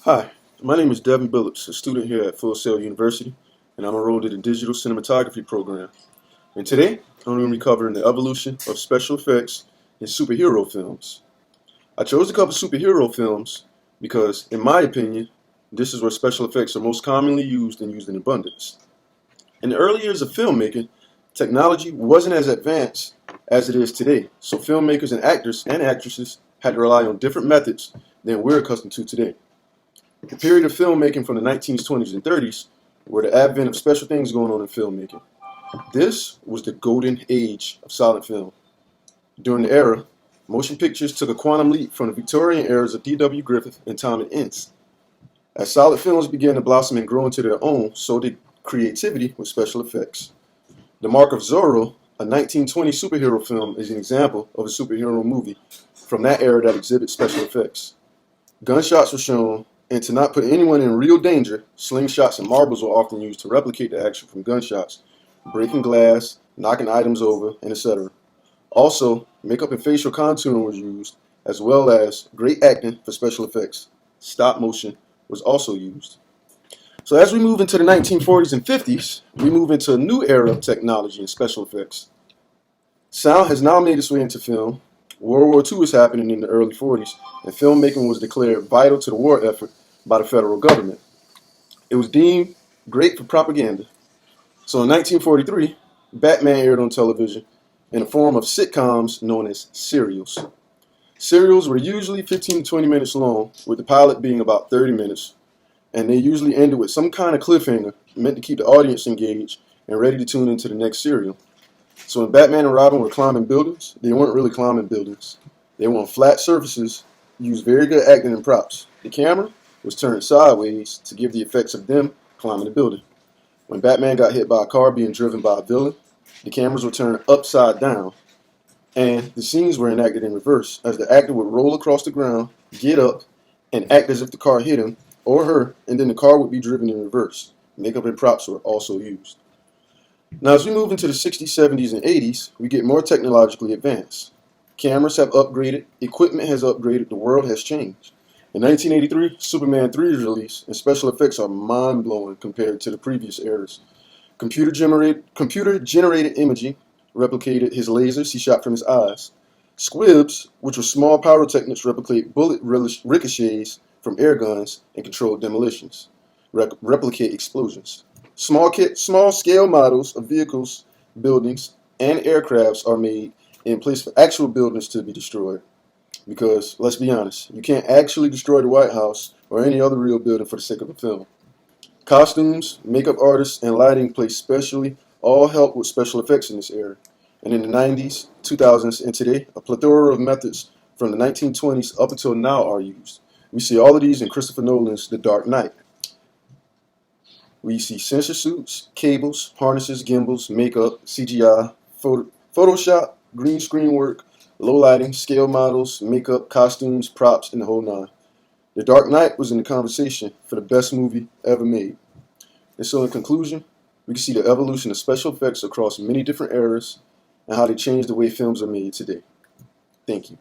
Hi, my name is Devin Billups, a student here at Full Sail University, and I'm enrolled in the digital cinematography program. And today, I'm going to be covering the evolution of special effects in superhero films. I chose to cover superhero films because, in my opinion, this is where special effects are most commonly used and used in abundance. In the early years of filmmaking, technology wasn't as advanced as it is today, so filmmakers and actors and actresses had to rely on different methods than we're accustomed to today. The period of filmmaking from the 1920s and 30s were the advent of special things going on in filmmaking. This was the golden age of silent film. During the era, motion pictures took a quantum leap from the Victorian eras of D.W. Griffith and Tom Ince. As silent films began to blossom and grow into their own, so did creativity with special effects. The Mark of Zorro, a 1920 superhero film, is an example of a superhero movie from that era that exhibits special effects. Gunshots were shown, and to not put anyone in real danger, slingshots and marbles were often used to replicate the action from gunshots, breaking glass, knocking items over, and etc. Also, makeup and facial contouring was used, as well as great acting for special effects. Stop motion was also used. So as we move into the 1940s and 50s, we move into a new era of technology and special effects. Sound has now made its way into film. World War II was happening in the early 40s, and filmmaking was declared vital to the war effort by the federal government. It was deemed great for propaganda. So in 1943, Batman aired on television in the form of sitcoms known as serials. Serials were usually 15 to 20 minutes long, with the pilot being about 30 minutes, and they usually ended with some kind of cliffhanger meant to keep the audience engaged and ready to tune into the next serial. So when Batman and Robin were climbing buildings, they weren't really climbing buildings. They were on flat surfaces, used very good acting and props. The camera was turned sideways to give the effects of them climbing the building. When Batman got hit by a car being driven by a villain, the cameras were turned upside down, and the scenes were enacted in reverse, as the actor would roll across the ground, get up, and act as if the car hit him or her, and then the car would be driven in reverse. Makeup and props were also used. Now, as we move into the 60s, 70s, and 80s, we get more technologically advanced. Cameras have upgraded, equipment has upgraded, the world has changed. In 1983, Superman 3 is released, and special effects are mind-blowing compared to the previous eras. Computer-generated imaging replicated his lasers he shot from his eyes. Squibs, which were small pyrotechnics, replicate bullet ricochets from air guns and control demolitions. Replicate explosions. Small-scale models of vehicles, buildings, and aircrafts are made in place for actual buildings to be destroyed. Because, let's be honest, you can't actually destroy the White House or any other real building for the sake of a film. Costumes, makeup artists, and lighting play specially all help with special effects in this era. And in the 90s, 2000s, and today, a plethora of methods from the 1920s up until now are used. We see all of these in Christopher Nolan's The Dark Knight. We see sensor suits, cables, harnesses, gimbals, makeup, CGI, Photoshop, green screen work, low lighting, scale models, makeup, costumes, props, and the whole nine. The Dark Knight was in the conversation for the best movie ever made. And so in conclusion, we can see the evolution of special effects across many different eras and how they changed the way films are made today. Thank you.